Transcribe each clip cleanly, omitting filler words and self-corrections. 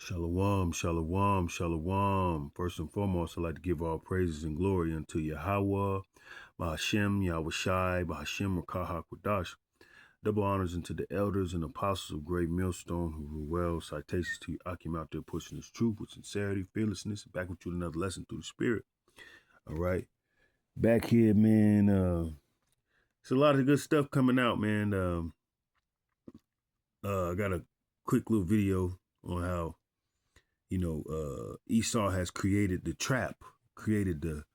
Shalom, shalom, shalom. First and foremost, I'd like to give all praises and glory unto Yahweh, Bahashem, Yahweh Shai, Bahashem, Rakah HaKodash. Double honors unto the elders and apostles of Great Millstone who rule well. Citations to Akim out there pushing his truth with sincerity, fearlessness. Back with you with another lesson through the Spirit. All right. Back here, man. It's a lot of good stuff coming out, man. I got a quick little video on how Esau has created the trap, created the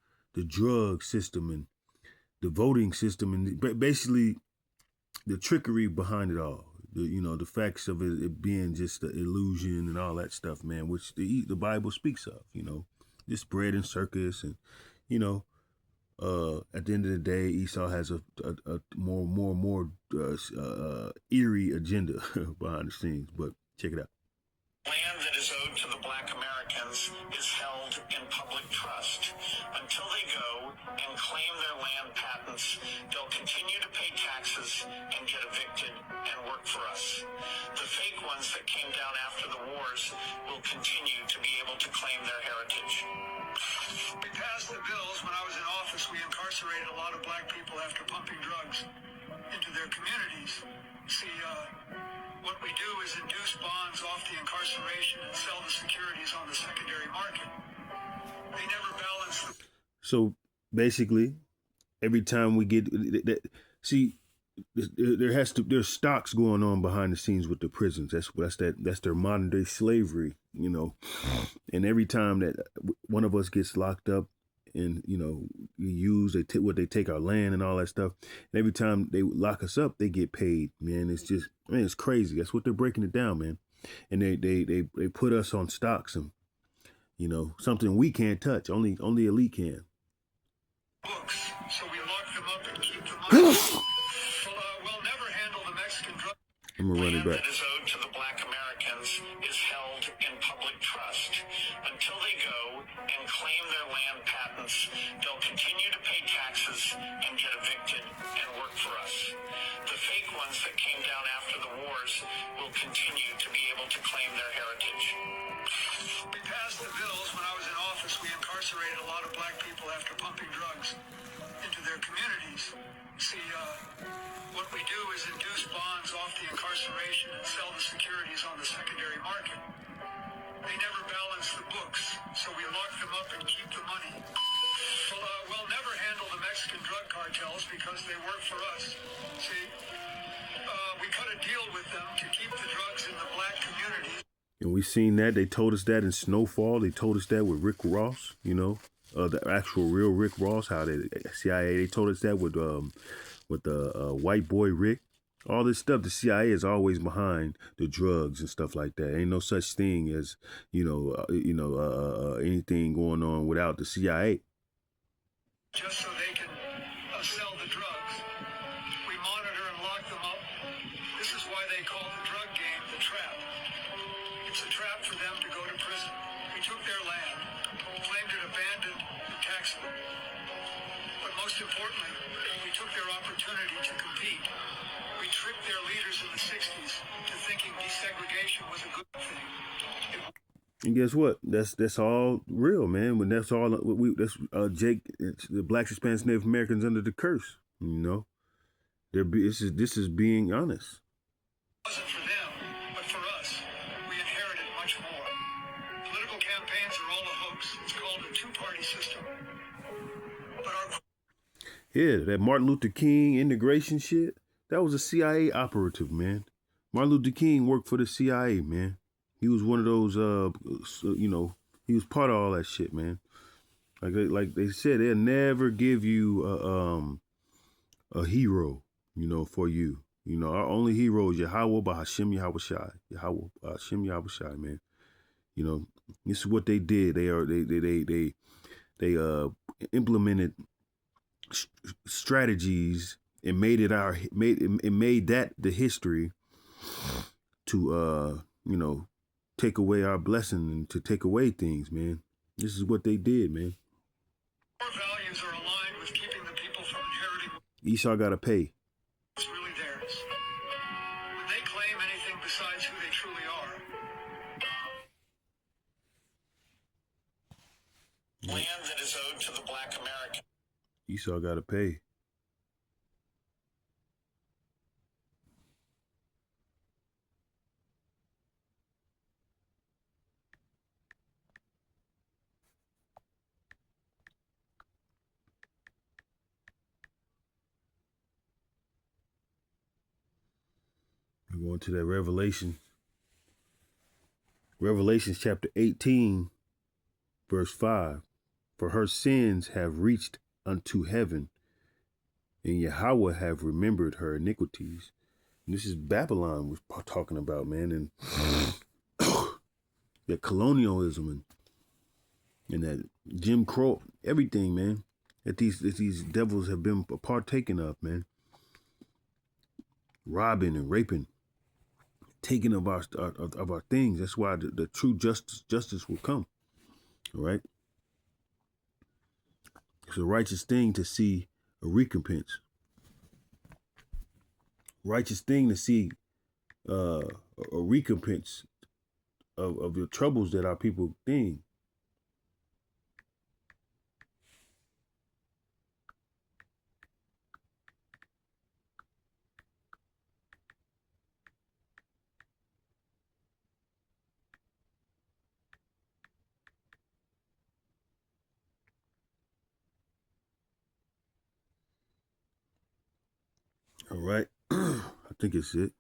drug system and the voting system, and basically the trickery behind it all. The facts of it being just the illusion and all that stuff, man, which the Bible speaks of. Just bread and circus, and at the end of the day, Esau has a more eerie agenda behind the scenes. But check it out. Land that is owed to the black Americans is held in public trust. Until they go and claim their land patents, they'll continue to pay taxes and get evicted and work for us. The fake ones that came down after the wars will continue to be able to claim their heritage. We passed the bills. When I was in office, we incarcerated a lot of black people after pumping drugs into their communities. See, what we do is induce bonds off the incarceration and sell the securities on the secondary market. They never balance. So basically, every time we get there's stocks going on behind the scenes with the prisons. That's their modern day slavery, And every time that one of us gets locked up, and they take our land and all that stuff, and every time they lock us up, they get paid, man. It's crazy. That's what they're breaking it down, man. And they put us on stocks, and something we can't touch, only elite can. Books, so we lock them up and keep the money. We'll never handle the Mexican drug. I'm gonna run it back. Land that is owed to the black Americans is held in public trust. Until they go and claim their land patents, they'll continue to pay taxes and get evicted and work for us. The fake ones that came down after the wars will continue to be able to claim their heritage. We passed the bills. When I was in office, we incarcerated a lot of black people after pumping drugs into their communities. See, what we do is induce bonds off the incarceration and sell the securities on the secondary market. They never balance the books, so we lock them up and keep the money. We'll never handle the Mexican drug cartels because they work for us. See, we cut a deal with them to keep the drugs in the black community. And we've seen that. They told us that in Snowfall. They told us that with Rick Ross, the actual real Rick Ross, how the CIA, they told us that with the white boy Rick. All this stuff, the CIA is always behind the drugs and stuff like that. Ain't no such thing as, anything going on without the CIA. Just so they can sell the drugs. We monitor and lock them up. This is why they call the drug game the trap. It's a trap for them to go to prison. We took their land, claimed it abandoned, and taxed them. But most importantly, we took their opportunity to compete. We tricked their leaders in the 60s to thinking desegregation was a good thing. And guess what? That's all real, man. When that's all Jake, the blacks, Hispanics, Native Americans under the curse. This is being honest. It wasn't for them, but for us. We inherited much more. Political campaigns are all a hoax. It's called a two-party system. But that Martin Luther King integration shit, that was a CIA operative, man. Martin Luther King worked for the CIA, man. He was one of those, he was part of all that shit, man. Like they said, they'll never give you a hero, for you. Our only hero is Yahweh Bahashem Yahweh Shai. Yahweh Bahashem Yahweh Shai, man. This is what they did. They implemented strategies and made that the history to take away our blessing and to take away things, man. This is what they did, man. our values are aligned with keeping the people from inheriting Esau gotta pay. what's really theirs. When they claim anything besides who they truly are, land that is owed to the black American. Esau got to pay. We're going to that Revelation. Revelations chapter 18, verse 5. For her sins have reached unto heaven, and Yahweh have remembered her iniquities. And this is Babylon we're talking about, man, and that colonialism and that Jim Crow, everything, man, that these devils have been partaking of, man. Robbing and raping, taking of our things. That's why the true justice will come. All right. It's a righteous thing to see a recompense. Righteous thing to see a recompense of the troubles that our people think. All right. I think it's it.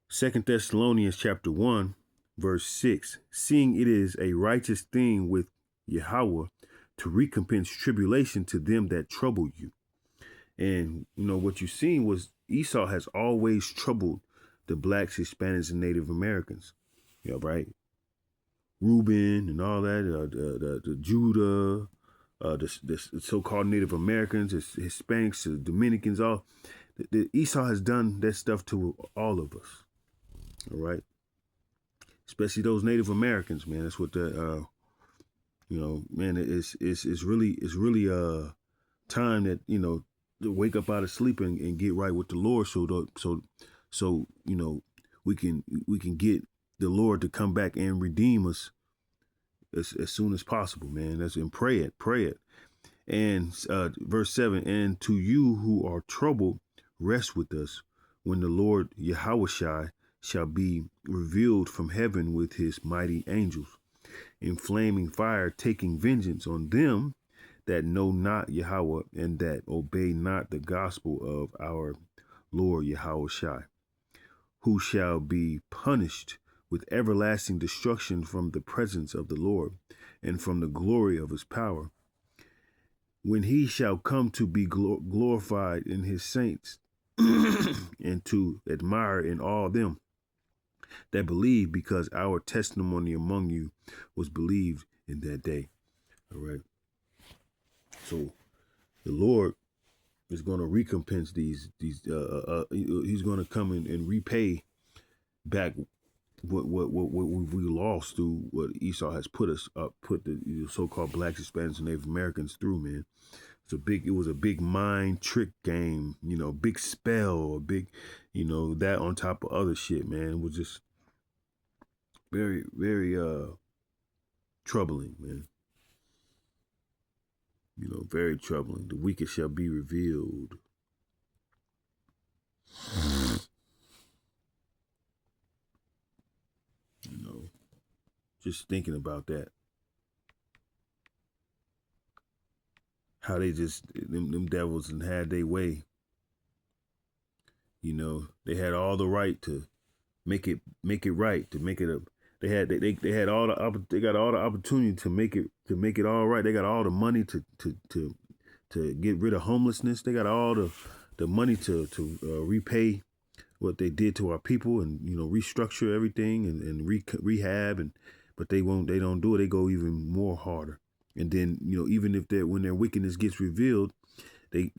2 Thessalonians chapter 1, verse 6. Seeing it is a righteous thing with Yahweh to recompense tribulation to them that trouble you. And, you know, what you've seen was Esau has always troubled the blacks, Hispanics, and Native Americans. Yeah, right. Reuben and all that, the Judah, the so-called Native Americans, Hispanics, the Dominicans, all. The Esau has done that stuff to all of us. All right. Especially those Native Americans, man. That's what the, you know, man, it's really time that, you know, to wake up out of sleep and get right with the Lord. So, you know, we can get the Lord to come back and redeem us as soon as possible, man. That's and pray it. And verse 7, and to you who are troubled, rest with us when the Lord Yahushua shall be revealed from heaven with his mighty angels, in flaming fire, taking vengeance on them that know not Yahweh and that obey not the gospel of our Lord Yahushua, who shall be punished with everlasting destruction from the presence of the Lord and from the glory of his power, when he shall come to be glorified in his saints and to admire in all them that believe, because our testimony among you was believed in that day. All right. So the Lord is going to recompense these. He's going to come in and repay back what we lost through what Esau has put the so-called blacks, Hispanics, and Native Americans through, man. It was a big mind trick game, you know, big spell, a big, you know, that on top of other shit, man. It was just very, very troubling, man. You know, very troubling. The wicked shall be revealed. You know, just thinking about that. How they just, them devils and had their way. You know, they had all the right to make it right, to make it a, they got all the opportunity to make it all right. They got all the money to get rid of homelessness. They got all the money to repay what they did to our people, and, you know, restructure everything and rehab, but they don't do it. They go even more harder. And then, you know, even if when their wickedness gets revealed, they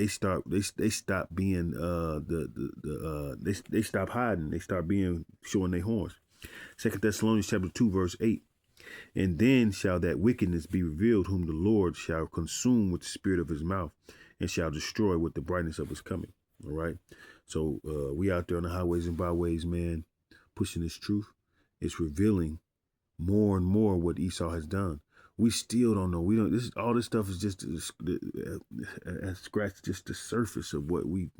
stop being they stop hiding. They start showing their horns. 2 Thessalonians chapter 2, verse 8. And then shall that wickedness be revealed, whom the Lord shall consume with the spirit of his mouth, and shall destroy with the brightness of his coming. All right. So we out there on the highways and byways, man, pushing this truth. It's revealing more and more what Esau has done. We still don't know. We don't. All this stuff is just scratched just the surface of what we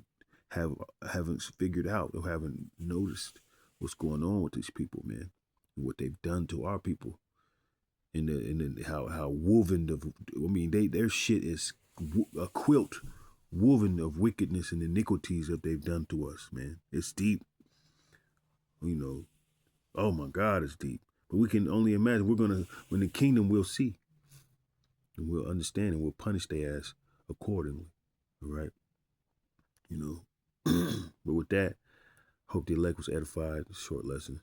haven't figured out or haven't noticed what's going on with these people, man, and what they've done to our people, and how woven of. I mean, their shit is a quilt woven of wickedness and iniquities that they've done to us, man. It's deep. Oh my God, it's deep. But we can only imagine when the kingdom we'll see and we'll understand and we'll punish their ass accordingly. All right. But with that, hope the elect was edified. Short lesson.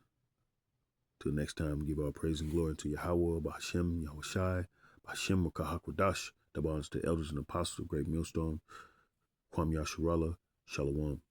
Till next time, give our praise and glory to Yahweh, Ba'Hashem, Yahushai, Ba'Hashem, Makahakwadash, the bonds to elders and apostles of Great Millstone, Kwam Yasharallah, Shalom.